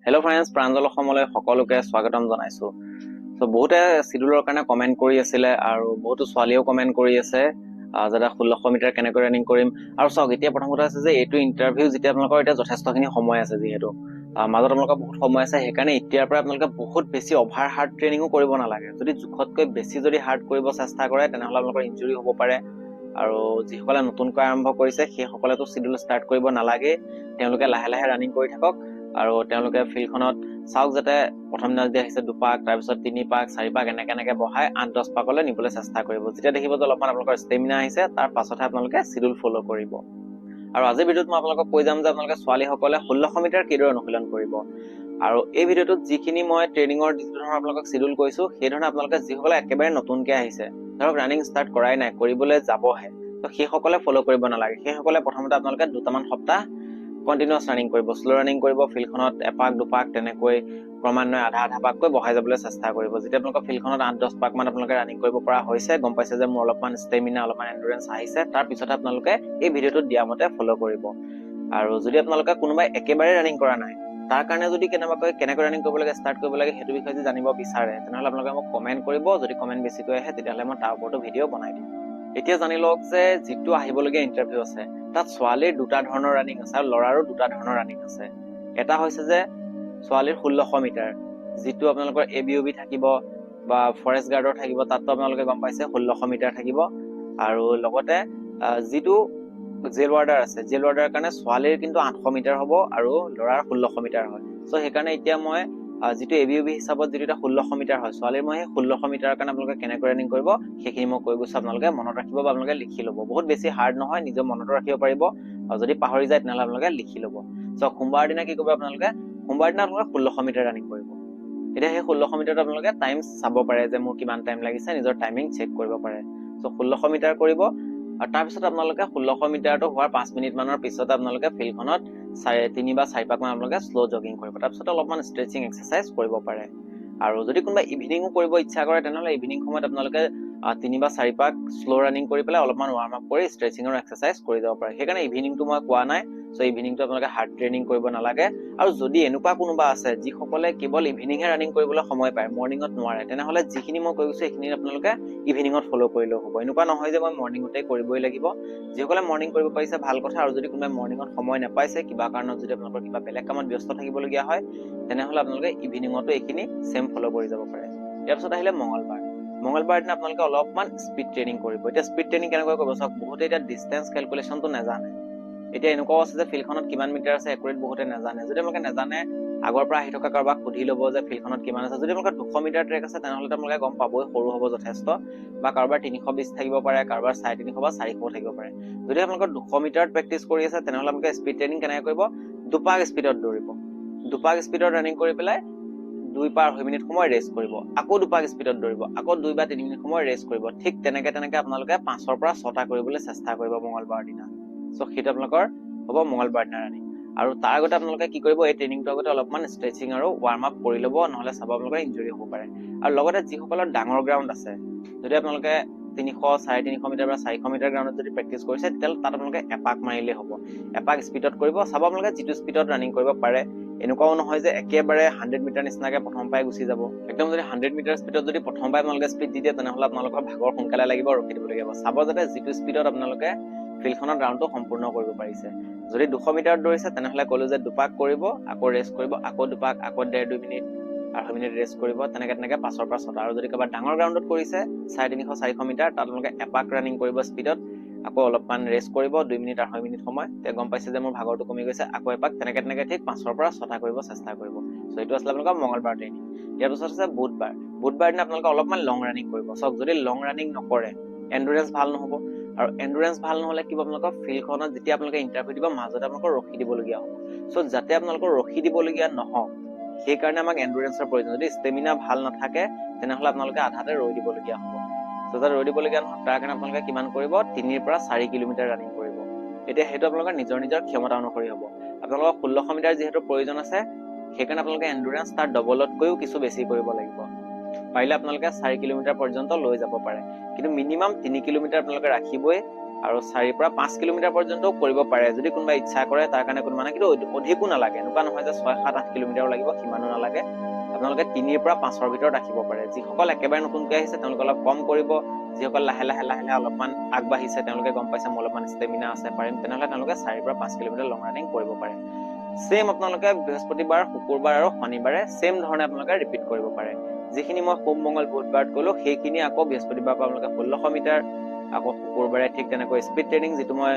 Hello' friends, Pranjal অসমলৈ সকলোকে স্বাগতম জনাইছো। বহুতে চিডুলৰ কাৰণে কমেণ্ট কৰি আছিলে আৰু বহুতো ছোৱালীয়েও কমেণ্ট কৰি আছে যাতে 1600 মিটাৰ কেনেকৈ ৰানিং কৰিম। আৰু চাওক, এতিয়া প্ৰথম কথা আছে যে এইটো ইণ্টাৰভিউ যেতিয়া আপোনালোকৰ এতিয়া যথেষ্টখিনি সময় আছে, যিহেতু মাজত আপোনালোকৰ বহুত সময় আছে, সেইকাৰণে এতিয়াৰ পৰা আপোনালোকে বহুত বেছি অভাৰ হাৰ্ড ট্ৰেইনিঙো কৰিব নালাগে। যদি জোখতকৈ বেছি যদি হাৰ্ড কৰিব চেষ্টা কৰে তেনেহ'লে আপোনালোকৰ ইঞ্জুৰি হ'ব পাৰে। আৰু যিসকলে নতুনকৈ আৰম্ভ কৰিছে সেইসকলেতো চিডুল ষ্টাৰ্ট কৰিব নালাগে, তেওঁলোকে লাহে লাহে ৰানিং কৰি থাকক। আৰু তেওঁলোকে ফিল্ডখনত চাওক যাতে প্ৰথম দিনা যদি আহিছে 2 পাক, তাৰপিছত 3 পাক 4 পাক এনেকে বঢ়াই 8-10 পাকলৈ নিবলৈ চেষ্টা কৰিব। যেতিয়া দেখিব যে অলপমান আপোনালোকৰ ষ্টেমিনা আহিছে, তাৰ পাছতহে আপোনালোকে চিডুল ফ'ল' কৰিব। আৰু আজিৰ ভিডিঅ'ত মই আপোনালোকক কৈ যাম যে আপোনালোকে ছোৱালীসকলে 1600 মিটাৰ কিদৰে অনুশীলন কৰিব। আৰু এই ভিডিঅ'টোত যিখিনি মই ট্ৰেইনিঙৰ যিটো ধৰণৰ আপোনালোকক চিডুল কৈছো, সেই ধৰণে আপোনালোকে যিসকলে একেবাৰে নতুনকৈ আহিছে, ধৰক ৰানিং ষ্টাৰ্ট কৰাই নাই, কৰিবলৈ যাবহে, তো সেইসকলে ফ'ল' কৰিব নালাগে। সেইসকলে প্ৰথমতে আপোনালোকে 2টামান সপ্তাহ কণ্টিনিউৱাছ ৰানিং কৰিব, শ্ল' ৰানিং কৰিব, ফিল্ডখনত 1 পাক 2 পাক তেনেকৈ ক্ৰমান্বয়ে আধা পাককৈ বঢ়াই যাবলৈ চেষ্টা কৰিব। যেতিয়া আপোনালোকৰ ফিল্ডখনত 8-10 পাক মান আপোনালোকে ৰানিং কৰিব পৰা হৈছে, গম পাইছে যে মোৰ অলপমান ষ্টেমিনা, অলপমান এণ্ডুৰেঞ্চ আহিছে, তাৰ পিছতে আপোনালোকে এই ভিডিঅ'টোত দিয়া মতে ফ'ল' কৰিব। আৰু যদি আপোনালোকে কোনোবাই একেবাৰে ৰানিং কৰা নাই, তাৰ কাৰণে যদি কেনেকৈ ৰানিং কৰিব লাগে, ষ্টাৰ্ট কৰিব লাগে, সেইটো বিষয়ে যদি জানিব বিচাৰে, তেনেহ'লে আপোনালোকে মোক কমেণ্ট কৰিব। যদি কমেণ্ট বেছিকৈ আহে তেতিয়াহ'লে মই তাৰ ওপৰতো ভিডিঅ' বনাই দিম। এতিয়া জানি লওক যে যিটো আহিবলগীয়া ইণ্টাৰভিউ আছে, তাত ছোৱালীৰ 2টা ধৰণৰ ৰানিং আছে আৰু ল'ৰাৰো 2টা ধৰণৰ ৰানিং আছে। এটা হৈছে যে ছোৱালীৰ 1600 মিটাৰ, যিটো আপোনালোকৰ ABOB থাকিব বা ফৰেষ্ট গাৰ্ডৰ থাকিব, তাততো আপোনালোকে গম পাইছে 1600 মিটাৰ থাকিব। আৰু লগতে যিটো জেল ৱাৰ্ডাৰ আছে, জেল ৱাৰ্ডাৰৰ কাৰণে ছোৱালীৰ কিন্তু 800 মিটাৰ হ'ব আৰু ল'ৰাৰ 1600 মিটাৰ হয়। সেইকাৰণে এতিয়া মই যিটো ABOB হিচাপত যিটো এটা 1600 মিটাৰ হয়, ছোৱালীৰ মই সেই 1600 মিটাৰৰ কাৰণে আপোনালোকে কেনেকৈ ৰানিং কৰিব সেইখিনি মই কৈ গৈছো। আপোনালোকে মনত ৰাখিব বা আপোনালোকে লিখি ল'ব। বহুত বেছি হাৰ্ড নহয়, নিজে মনতো ৰাখিব পাৰিব। আৰু যদি পাহৰি যায় তেনেহ'লে আপোনালোকে লিখি ল'ব। সোমবাৰ দিনা কি কৰিব আপোনালোকে, সোমবাৰ দিনা আপোনালোকে 1600 মিটাৰ ৰানিং কৰিব। এতিয়া সেই 1600 মিটাৰত আপোনালোকে টাইম চাব পাৰে যে মোৰ কিমান টাইম লাগিছে, নিজৰ টাইমিং চেক কৰিব পাৰে। 1600 মিটাৰ কৰিব। আৰু তাৰপিছত আপোনালোকে 1600 মিটাৰটো হোৱাৰ 5 মিনিট মানৰ পিছতে আপোনালোকে ফিল্ডখনত 3 বা 4 পাক মান আপোনালোকে শ্ল' জগিং কৰিব। তাৰপিছত অলপমান ষ্ট্ৰেচিং এক্সাৰচাইজ কৰিব পাৰে। আৰু যদি কোনোবা ইভিনিঙো কৰিব ইচ্ছা কৰে তেনেহ'লে ইভিনিং সময়ত আপোনালোকে 3 বা 4 পাক শ্ল' ৰানিং কৰি পেলাই অলপমান ৱাৰ্ম আপ কৰি ষ্ট্ৰেচিঙৰ এক্সাৰচাইজ কৰি যাব পাৰে। সেইকাৰণে ইভিনিংটো মই কোৱা নাই। ইভিনিংটো আপোনালোকে হাৰ্ড ট্ৰেইনিং কৰিব নালাগে। আৰু যদি এনেকুৱা কোনোবা আছে যিসকলে কেৱল ইভিনিংহে ৰানিং কৰিবলৈ সময় পায়, মৰ্ণিঙত নোৱাৰে, তেনেহ'লে যিখিনি মই কৈ গৈছো সেইখিনি আপোনালোকে ইভিনিঙত ফ'ল' কৰিলেও হ'ব। এনেকুৱা নহয় যে মই মৰ্ণিঙতে কৰিবই লাগিব। যিসকলে মৰ্ণিং কৰিব পাৰিছে ভাল কথা। আৰু যদি কোনোবাই মৰ্ণিঙত সময় নাপাইছে, কিবা কাৰণত যদি আপোনালোকৰ কিবা বেলেগ কামত ব্যস্ত থাকিবলগীয়া হয়, তেনেহ'লে আপোনালোকে ইভিনিঙতো এইখিনি চেম ফ'ল' কৰি যাব পাৰে। ইয়াৰ পিছত আহিলে মঙলবাৰ দিনা আপোনালোকে অলপমান স্পীড ট্ৰেইনিং কৰিব। এতিয়া স্পীড ট্ৰেইনিং কেনেকৈ কৰিব চাওক, বহুতে এতিয়া ডিষ্টেঞ্চ কেলকুলেশ্যনটো নাজানে। এতিয়া এনেকুৱাও আছে যে ফিল্ডখনত কিমান মিটাৰ আছে একুৰেট বহুতে নাজানে। যদি আপোনালোকে নাজানে, আগৰ পৰা আহি থকা কাৰোবাক সুধি ল'ব যে ফিল্ডখনত কিমান আছে। যদি আপোনালোকৰ 200 মিটাৰ ট্ৰেক আছে তেনেহ'লে আপোনালোকে গম পাবই, সৰু হ'ব যথেষ্ট। বা কাৰোবাৰ 320 থাকিব পাৰে, কাৰোবাৰ 350 বা 400 থাকিব পাৰে। যদি আপোনালোকৰ 200 মিটাৰত প্ৰেক্টিচ কৰি আছে তেনেহ'লে আপোনালোকে স্পীড ট্ৰেইনিং কেনেকৈ কৰিব, 2 পাক স্পীডত দৌৰিব। 2 পাক স্পীডত ৰানিং কৰি পেলাই 2 বা 2.5 মিনিট সময় ৰেষ্ট কৰিব। আকৌ 2 পাক স্পীডত দৌৰিব, আকৌ 2 বা 3 মিনিট সময় ৰেষ্ট কৰিব। ঠিক তেনেকে আপোনালোকে 5ৰ পৰা 6টা কৰিবলৈ চেষ্টা কৰিব মঙলবাৰৰ দিনা। সেইটো আপোনালোকৰ হ'ব মঙলবাৰ দিনা ৰানিং। আৰু তাৰ আগতে আপোনালোকে কি কৰিব, এই ট্ৰেইনিংটোৰ আগতে অলপমান ষ্ট্ৰেচিং আৰু ৱাৰ্ম আপ কৰি ল'ব, নহ'লে চাব আপোনালোকৰ ইঞ্জুৰি হ'ব পাৰে। আৰু লগতে যিসকলৰ ডাঙৰ গ্ৰাউণ্ড আছে, যদি আপোনালোকে 300, 350 মিটাৰ বা 400 মিটাৰ গ্ৰাউণ্ডত যদি প্ৰেক্টিচ কৰিছে, তেতিয়াহ'লে তাত আপোনালোকে এপাক মাৰিলেই হ'ব। এপাক স্পীডত কৰিব, চাব আপোনালোকে যিটো স্পীডত ৰানিং কৰিব পাৰে। এনেকুৱাও নহয় যে একেবাৰে 100 মিটাৰ নিচিনাকে প্ৰথম পাই গুচি যাব। একদম যদি 100 মিটাৰ স্পীডত যদি প্ৰথম পাই আপোনালোকে স্পীড দি দিয়ে, তেনেহ'লে আপোনালোকৰ ভাগৰ সোনকালে লাগিব, ৰখি দিবলগীয়া হ'ব। চাব যাতে যিটো স্পীডত আপোনালোকে ফিল্ডখনত ৰাউণ্ডটো সম্পূৰ্ণ কৰিব পাৰিছে। যদি 200 মিটাৰত দৌৰিছে তেনেহ'লে ক'লো যে 2 পাক কৰিব, আকৌ ৰেষ্ট কৰিব, আকৌ 2 পাক, আকৌ 1.5-2 মিনিট, 2.5 মিনিট ৰেষ্ট কৰিব, তেনেকে 5ৰ পৰা 6টা। আৰু যদি কাৰোবাৰ ডাঙৰ গ্ৰাউণ্ডত কৰিছে 350, 400 মিটাৰ, তাত আপোনালোকে এপাক ৰানিং কৰিব স্পীডত, আকৌ অলপমান ৰেষ্ট কৰিব 2 মিনিট, 2.5 মিনিট সময়। তেতিয়া গম পাইছে যে মোৰ ভাগৰটো কমি গৈছে, আকৌ এপাক, তেনেকে ঠিক 5ৰ পৰা 6টা কৰিব চেষ্টা কৰিব। এইটো আছিলে আপোনালোকৰ মঙলবাৰ ট্ৰেইনিং। ইয়াৰ পিছত আছে বুধবাৰ দিনা আপোনালোকে অলপমান লং ৰানিং কৰিব। যদি লং ৰানিং নকৰে, এণ্ডুৰেঞ্চ ভাল নহ'ব। আৰু এণ্ডুৰেঞ্চ ভাল নহ'লে কি হ'ব, আপোনালোকৰ ফিল্ডখনত যেতিয়া আপোনালোকে ইণ্টাৰভিউ দিব, মাজতে আপোনালোকৰ ৰখি দিবলগীয়া হ'ব। যাতে আপোনালোকৰ ৰখি দিবলগীয়া নহওক, সেইকাৰণে আমাক এণ্ডুৰেঞ্চৰ প্ৰয়োজন। যদি ষ্টেমিনা ভাল নাথাকে তেনেহ'লে আপোনালোকে আধাতে ৰৈ দিবলগীয়া হ'ব। যাতে ৰৈ দিবলগীয়া নহওক তাৰ কাৰণে আপোনালোকে কিমান কৰিব, 3 পৰা 4 কিলোমিটাৰ ৰানিং কৰিব। এতিয়া সেইটো আপোনালোকৰ নিজৰ ক্ষমতা অনুসৰি হ'ব। আপোনালোকৰ 1600 মিটাৰ যিহেতু প্ৰয়োজন আছে, সেইকাৰণে আপোনালোকে এণ্ডুৰেঞ্চ তাৰ ডবলতকৈও কিছু বেছি কৰিব লাগিব। পাৰিলে আপোনালোকে 4 কিলোমিটাৰ পৰ্যন্ত লৈ যাব পাৰে, কিন্তু মিনিমাম 3 কিলোমিটাৰ আপোনালোকে ৰাখিবই। আৰু 4 পৰা 5 কিলোমিটাৰ পৰ্যন্তও কৰিব পাৰে যদি কোনোবা ইচ্ছা কৰে তাৰ কাৰণে কোনো মানে কিন্তু অধিকো নালাগে এনেকুৱা নহয় যে 6 7 8 কিলোমিটাৰ লাগিব সিমানো নালাগে আপোনালোকে 3 পৰা 5ৰ ভিতৰত ৰাখিব পাৰে যিসকল একেবাৰে নতুনকৈ আহিছে তেওঁলোকে অলপ কম কৰিব যিসকল লাহে লাহে অলপমান আগবাঢ়িছে তেওঁলোকে গম পাইছে মোৰ অলপমান ষ্টেমিনা আছে পাৰিম তেনেহলে তেওঁলোকে 4 পৰা 5 কিলোমিটাৰ লং ৰানিং কৰিব পাৰে সেম আপোনালোকে বৃহস্পতিবাৰ শুকুৰবাৰ আৰু শনিবাৰে সেম ধৰণে আপোনালোকে ৰিপিট কৰিব পাৰে যিখিনি মই সোম মঙ্গল বুধবাৰত ক'লো সেইখিনি আকৌ বৃহস্পতিবাৰৰ পৰা আপোনালোকে 1600 মিটাৰ আকৌ শুকুৰবাৰে ঠিক তেনেকৈ স্পীড ট্ৰেইনিং যিটো মই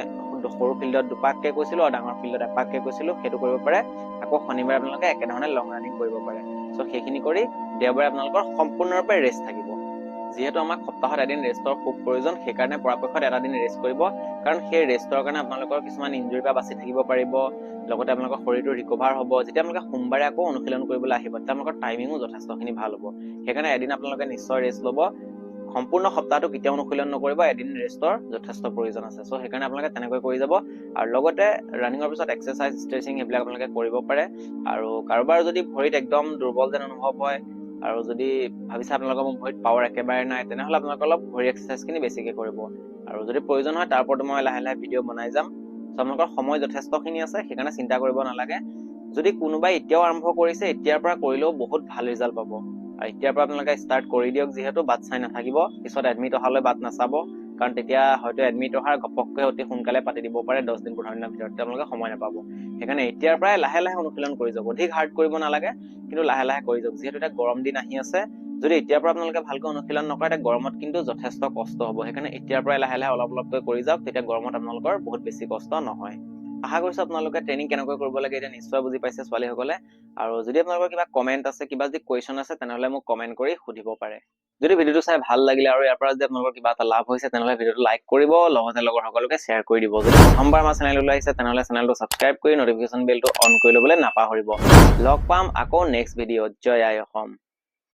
সৰু ফিল্ডত দুপাককে কৈছিলো আৰু ডাঙৰ ফিল্ডত এপাককে কৈছিলো সেইটো কৰিব পাৰে আকৌ শনিবাৰে আপোনালোকে একেধৰণে লং ৰানিং কৰিব পাৰে সো সেইখিনি কৰি দেওবাৰে আপোনালোকৰ সম্পূৰ্ণৰূপে ৰেষ্ট থাকিব যেহেতু আমাক সপ্তাহত এদিন ৰেষ্টৰ খুব প্ৰয়োজন সেইকাৰণে পৰাপক্ষত এটা দিন ৰেষ্ট কৰিব কাৰণ সেই ৰেষ্টৰ কাৰণে আপোনালোকৰ কিছুমান ইনজুৰি পৰা বাচি থাকিব পাৰিব লগতে আপোনালোকৰ শৰীৰটো ৰিকভাৰ হ'ব যেতিয়া আপোনালোকে সোমবাৰে আকৌ অনুশীলন কৰিবলৈ আহিব তেতিয়া আপোনালোকৰ টাইমিঙো যথেষ্টখিনি ভাল হ'ব সেইকাৰণে এদিন আপোনালোকে নিশ্চয় ৰেষ্ট ল'ব সম্পূৰ্ণ সপ্তাহটো কেতিয়াও অনুশীলন নকৰিব এদিন ৰেষ্টৰ যথেষ্ট প্ৰয়োজন আছে সো সেইকাৰণে আপোনালোকে তেনেকৈ কৰি যাব আৰু লগতে ৰানিঙৰ পিছত এক্সাৰসাইজ ষ্ট্ৰেচিং এইবিলাক আপোনালোকে কৰিব পাৰে আৰু কাৰোবাৰ যদি ভৰিত একদম দুৰ্বল যেন অনুভৱ হয় আৰু যদি ভাবিছে আপোনালোকৰ ভৰিত পাৱাৰ একেবাৰে নাই তেনেহলে আপোনালোকে অলপ ভৰি এক্সাৰসাইজখিনি বেছিকৈ কৰিব আৰু যদি প্ৰয়োজন হয় তাৰ ওপৰত মই লাহে লাহে ভিডিঅ' বনাই যাম সো আপোনালোকৰ সময় যথেষ্টখিনি আছে সেইকাৰণে চিন্তা কৰিব নালাগে যদি কোনোবাই এতিয়াও আৰম্ভ কৰিছে এতিয়াৰ পৰা কৰিলেও বহুত ভাল ৰিজাল্ট পাব আৰু এতিয়াৰ পৰা আপোনালোকে ষ্টাৰ্ট কৰি দিয়ক যিহেতু বাট চাই নাথাকিব পিছত এডমিট অহালৈ বাট নাচাব কাৰণ তেতিয়া হয়তো এডমিট অহাৰ ঘপককৈ অতি সোনকালে পাতি দিব পাৰে 10 দিন 15 দিনৰ ভিতৰত আপোনালোকে সময় নাপাব সেইকাৰণে এতিয়াৰ পৰাই লাহে লাহে অনুশীলন কৰি যাওক অধিক হাৰ্ড কৰিব নালাগে কিন্তু লাহে লাহে কৰি যাওক যিহেতু এটা গৰম দিন আহি আছে যদি এতিয়াৰ পৰা আপোনালোকে ভালকৈ অনুশীলন নকৰে তেতিয়া গৰমত কিন্তু যথেষ্ট কষ্ট হ'ব সেইকাৰণে এতিয়াৰ পৰাই লাহে লাহে অলপকৈ কৰি যাওক তেতিয়া গৰমত আপোনালোকৰ বহুত বেছি কষ্ট নহয় আশা কৰিছো আপোনালোকে ট্ৰেইনিং কেনেকৈ কৰিব লাগে এটা নিশ্চয় বুজি পাইছে ছোৱালীসকলে আৰু যদি আপোনালোকৰ কিবা কমেন্ট আছে কিবা যদি কোৱেশ্চন আছে তেনেহলে মোক কমেন্ট কৰি সুধিব পাৰে যদি ভিডিওটো চাই ভাল লাগিলে আৰু ইয়াৰ পৰা যদি আপোনালোকৰ কিবা এটা লাভ হৈছে তেনেহলে ভিডিওটো লাইক কৰিব লগতে লগৰ সকলোকে শ্বেয়াৰ কৰি দিব যদি প্ৰথমবাৰ আমাৰ চেনেললৈ আহিছে তেনেহলে চেনেলটো সাবস্ক্ৰাইব কৰি নটিফিকেশন বেলটো অন কৰি ল'বলৈ নাপাহৰিব লগ পাম আকৌ নেক্সট ভিডিঅ'ত জয় আই অসম